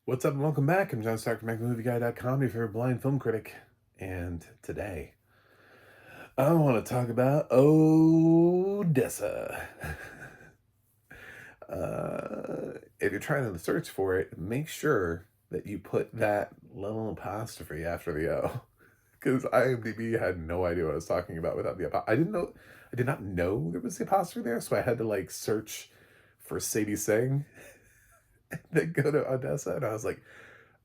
What's up and welcome back? I'm John Stark from MacMovieGuy.com, your favorite blind film critic. And today, I want to talk about Odessa. If you're trying to search for it, make sure that you put that little apostrophe after the O. Because IMDb had no idea what I was talking about without the apostrophe. I did not know there was the apostrophe there, so I had to like search for Sadie Singh and then go to Odessa, and I was like,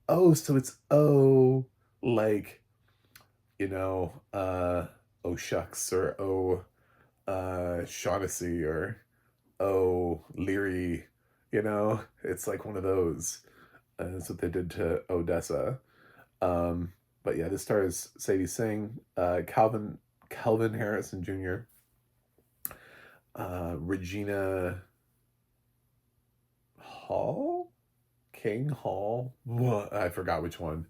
oh, so it's O, like, oh shucks, or oh, Shaughnessy, or oh, Leary, it's like one of those. That's what they did to Odessa. Um, but yeah, this stars Sadie Singh, Calvin Harrison Jr., Regina Hall, King Hall. I forgot which one.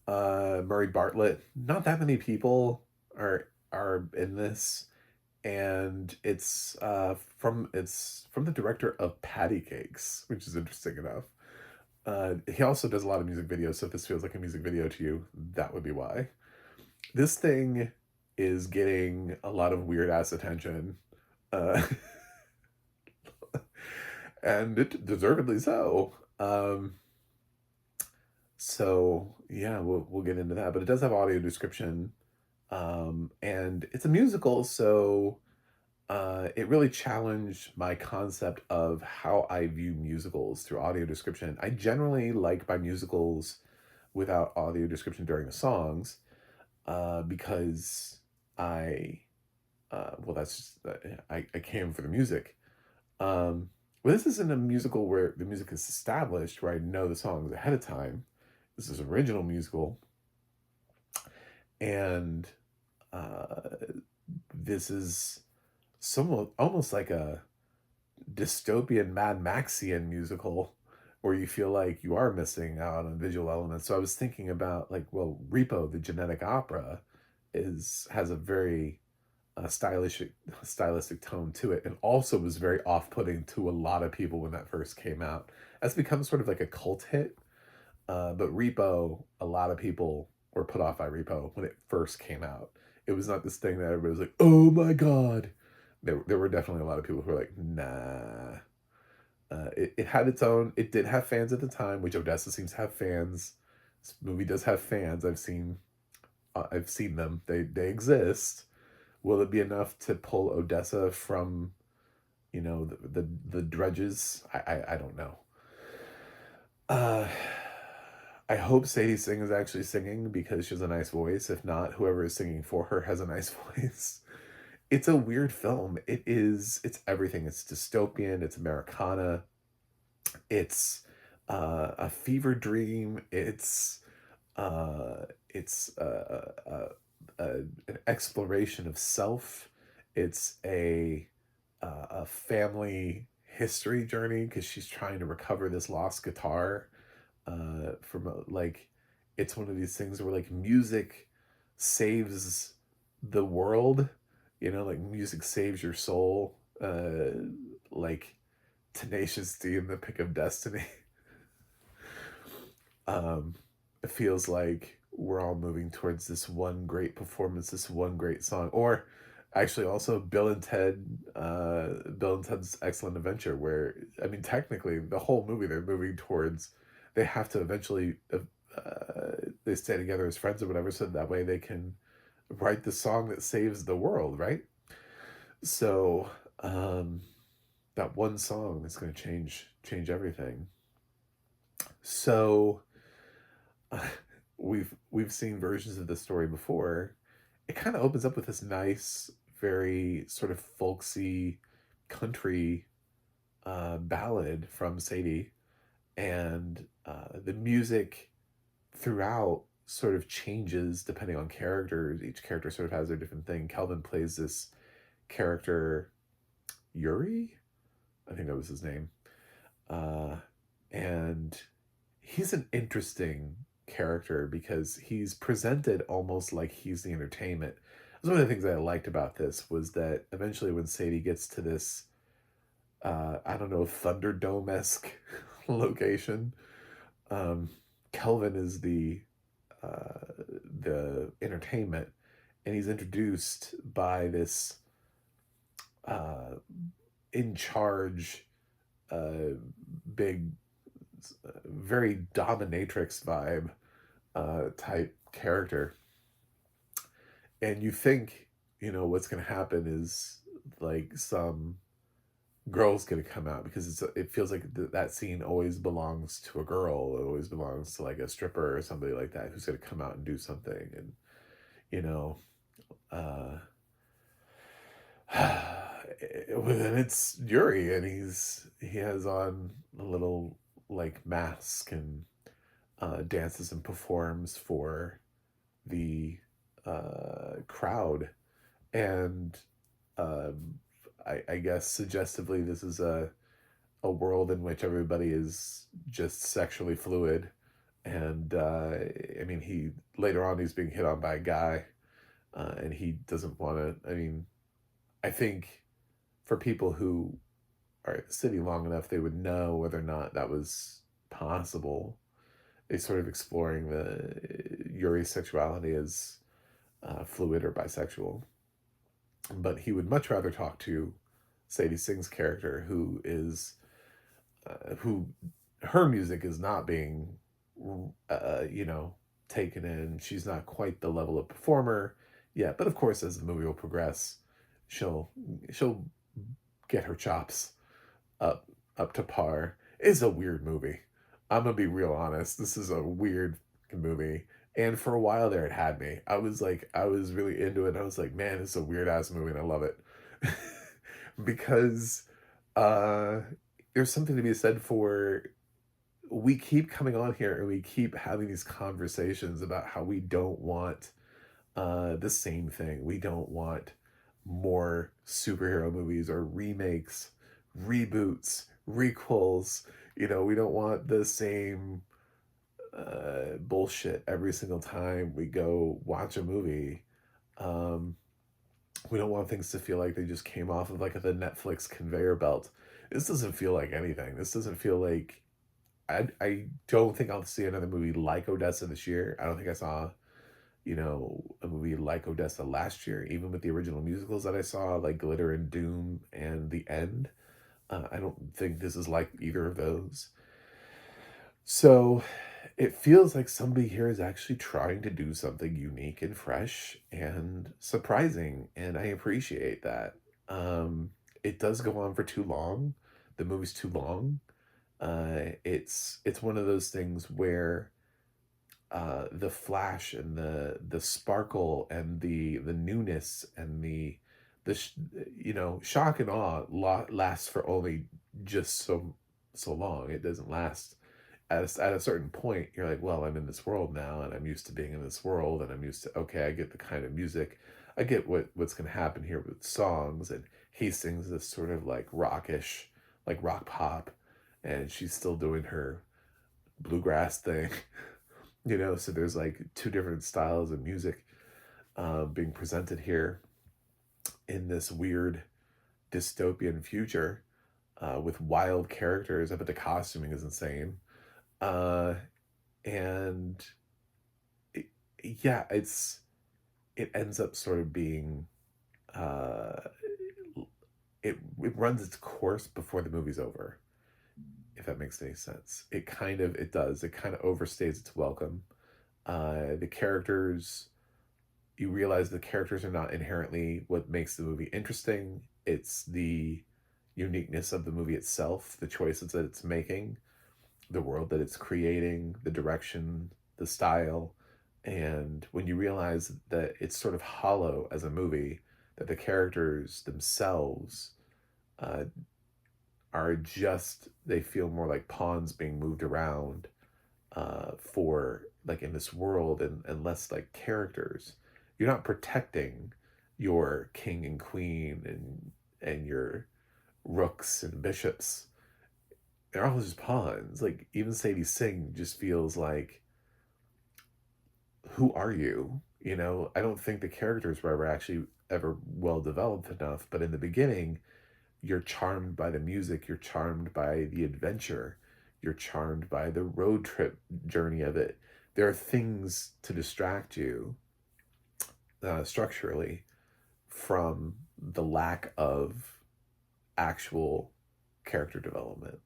Murray Bartlett. Not that many people are in this, and it's from the director of Patty Cakes, which is interesting enough. He also does a lot of music videos, so if this feels like a music video to you, that would be why. This thing is getting a lot of weird ass attention, uh, and it deservedly so. So yeah, we'll get into that, but it does have audio description, and it's a musical, so it really challenged my concept of how I view musicals through audio description. I generally like my musicals without audio description during the songs, because well, that's just, I came for the music. But this isn't a musical where the music is established, where I know the songs ahead of time. This is original musical, and uh, this is somewhat almost like a dystopian Mad Maxian musical where you feel like you are missing out on visual elements. So I was thinking about like, well, Repo, the genetic opera, is has a very stylistic tone to it, and also was very off-putting to a lot of people when that first came out. That's become sort of like a cult hit. But Repo, a lot of people were put off by Repo when it first came out. It was not this thing that everybody was like, oh my God. There were definitely a lot of people who were like, nah. It had its own, it did have fans at the time, which Odessa seems to have fans. This movie does have fans. I've seen them. They exist. Will it be enough to pull Odessa from, the dredges? I don't know. Uh, I hope Sadie Singh is actually singing because she has a nice voice. If not, whoever is singing for her has a nice voice. It's a weird film. It's everything. It's dystopian, it's Americana, it's a fever dream, it's an exploration of self. It's a family history journey because she's trying to recover this lost guitar, from like, it's one of these things where like music saves the world, like music saves your soul, like Tenacious D in the Pick of Destiny. It feels like we're all moving towards this one great performance, this one great song, or actually also Bill and Ted's Excellent Adventure, where I mean, technically, the whole movie they're moving towards. They have to eventually, they stay together as friends or whatever, so that way they can write the song that saves the world, right? So, that one song is going to change everything. So we've seen versions of this story before. It kind of opens up with this nice, very sort of folksy country ballad from Sadie, and the music throughout sort of changes depending on characters. Each character sort of has their different thing. Calvin plays this character, Yuri, I think that was his name, uh, and he's an interesting character because he's presented almost like he's the entertainment. That's one of the things that I liked about this, was that eventually when Sadie gets to this, I don't know, Thunderdome-esque location, Um, Kelvin is uh, the entertainment, and he's introduced by this uh, in charge, uh, big, very dominatrix vibe type character, and you think, what's going to happen is like some girl's going to come out, because it feels like that scene always belongs to a girl. It always belongs to like a stripper or somebody like that who's going to come out and do something. And you know uh then it's Yuri, and he has on a little like mask, and dances and performs for the crowd. And um, I guess suggestively, this is a world in which everybody is just sexually fluid. And I mean, he later on he's being hit on by a guy, and he doesn't want to. I mean, I think for people who are at the city long enough, they would know whether or not that was possible. They sort of exploring the Yuri's sexuality as fluid or bisexual. But he would much rather talk to Sadie Singh's character, who her music is not being, you know, taken in. She's not quite the level of performer yet, but of course, as the movie will progress, she'll she'll get her chops up up to par. It's a weird movie. I'm gonna be real honest. This is a weird movie. And for a while there, it had me. I was really into it. I was like, man, it's a weird ass movie, and I love it. Because uh, there's something to be said for, we keep coming on here and we keep having these conversations about how we don't want the same thing. We don't want more superhero movies or remakes, reboots, requels. We don't want the same bullshit every single time we go watch a movie. Um, we don't want things to feel like they just came off of like the Netflix conveyor belt. This doesn't feel like anything. This doesn't feel like, I don't think I'll see another movie like Odessa this year. I don't think I saw, a movie like Odessa last year, even with the original musicals that I saw, like Glitter and Doom and The End. I don't think this is like either of those. So it feels like somebody here is actually trying to do something unique and fresh and surprising, and I appreciate that. It does go on for too long. The movie's too long. It's one of those things where the flash and the sparkle and the newness and the shock and awe lasts for only just so long. It doesn't last at a certain point. You're like, well, I'm in this world now, and I'm used to being in this world, and I'm used to, okay, I get the kind of music, I get what's going to happen here with songs. And he sings this sort of like rockish, like rock pop, and she's still doing her bluegrass thing. So there's like two different styles of music being presented here in this weird dystopian future, with wild characters. But the costuming is insane. uh and it, yeah, it ends up sort of being, uh it runs its course before the movie's over, if that makes any sense. It does, it kind of overstays its welcome. The characters, you realize the characters are not inherently what makes the movie interesting. It's the uniqueness of the movie itself, the choices that it's making, the world that it's creating, the direction, the style. And when you realize that it's sort of hollow as a movie, that the characters themselves uh, are just, they feel more like pawns being moved around for like in this world, and less like characters. You're not protecting your king and queen and your rooks and bishops. They're all just pawns. Like even Sadie Singh just feels like, who are you? I don't think the characters were ever well developed enough. But in the beginning, you're charmed by the music, you're charmed by the adventure, You're charmed by the road trip journey of it. There are things to distract you structurally from the lack of actual character development,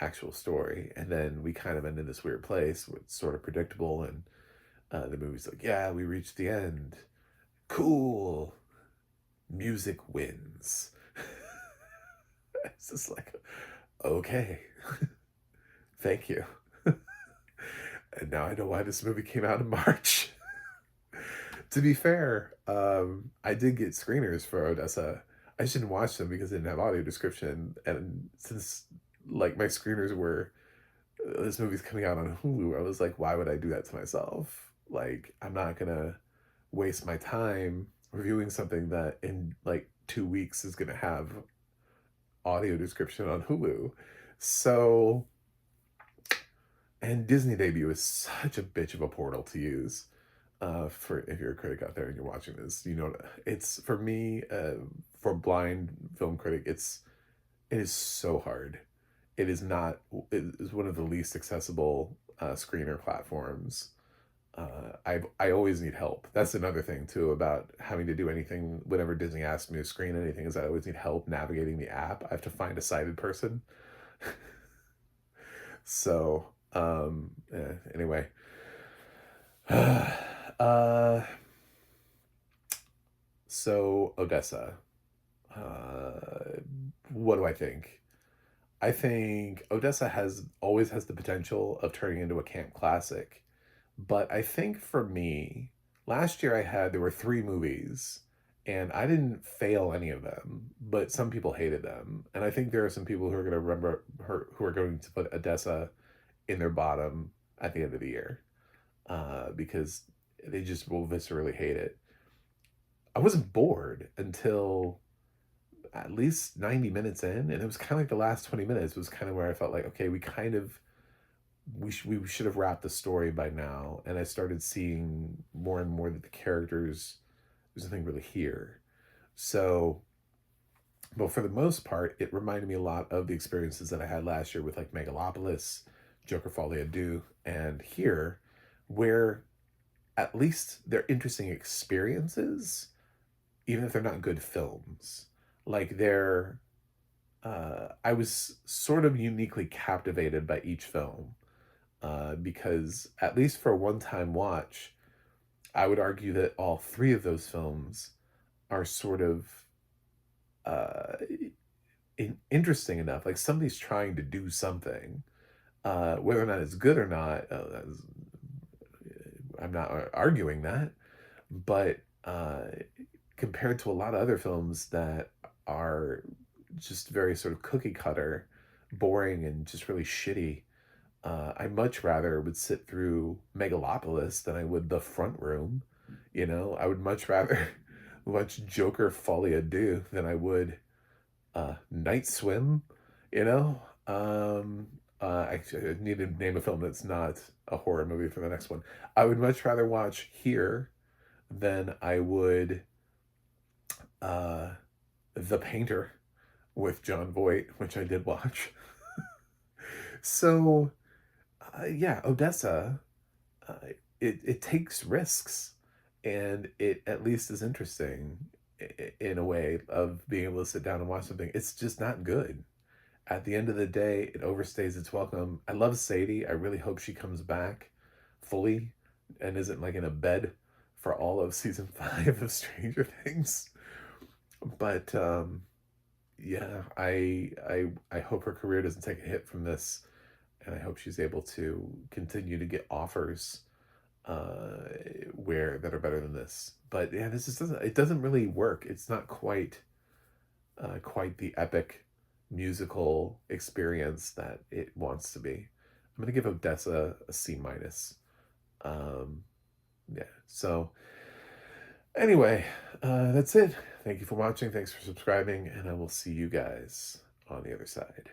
actual story. And then we kind of end in this weird place where it's sort of predictable. And the movie's like, yeah, we reached the end. Cool. Music wins. It's just like, okay, thank you. And now I know why this movie came out in March. To be fair, I did get screeners for Odessa. I just didn't watch them because they didn't have audio description. And since like my screeners were, this movie's coming out on Hulu, I was like, why would I do that to myself? Like, I'm not gonna waste my time reviewing something that in like 2 weeks is gonna have audio description on Hulu. So, and Disney debut is such a bitch of a portal to use. For if you're a critic out there and you're watching this, you know it's for me, for a blind film critic, it is so hard. It is not. It is one of the least accessible screener platforms. I always need help. That's another thing too about having to do anything. Whenever Disney asks me to screen anything, is I always need help navigating the app. I have to find a sighted person. So anyway, uh, so Odessa. What do I think? I think Odessa has always has the potential of turning into a camp classic. But I think for me, last year there were three movies and I didn't fail any of them, but some people hated them. And I think there are some people who are going to remember her, who are going to put Odessa in their bottom at the end of the year because they just will viscerally hate it. I wasn't bored until at least 90 minutes in, and it was kind of like the last 20 minutes was kind of where I felt like, okay, we should have wrapped the story by now. And I started seeing more and more that the characters, there's nothing really here. So, but for the most part, it reminded me a lot of the experiences that I had last year with like Megalopolis, Joker Folie à Deux, and here, where at least they're interesting experiences, even if they're not good films. Like I was sort of uniquely captivated by each film because at least for a one-time watch, I would argue that all three of those films are sort of uh, interesting enough. Like somebody's trying to do something, whether or not it's good or not. I'm not arguing that, but compared to a lot of other films that are just very sort of cookie cutter, boring, and just really shitty. I much rather would sit through Megalopolis than I would The Front Room. You know, I would much rather watch Joker Folie à Deux than I would Night Swim. You know, I need to name a film that's not a horror movie for the next one. I would much rather watch Here than I would uh, The Painter with John Voight, which I did watch. So, yeah, Odessa, uh, it takes risks, and it at least is interesting in a way of being able to sit down and watch something. It's just not good. At the end of the day, it overstays its welcome. I love Sadie. I really hope she comes back fully and isn't like in a bed for all of season 5 of Stranger Things. But yeah, I hope her career doesn't take a hit from this, and I hope she's able to continue to get offers where that are better than this. But yeah, this just doesn't really work. It's not quite the epic musical experience that it wants to be. I'm gonna give Odessa a C minus. Um, yeah. So anyway, that's it. Thank you for watching. Thanks for subscribing, and I will see you guys on the other side.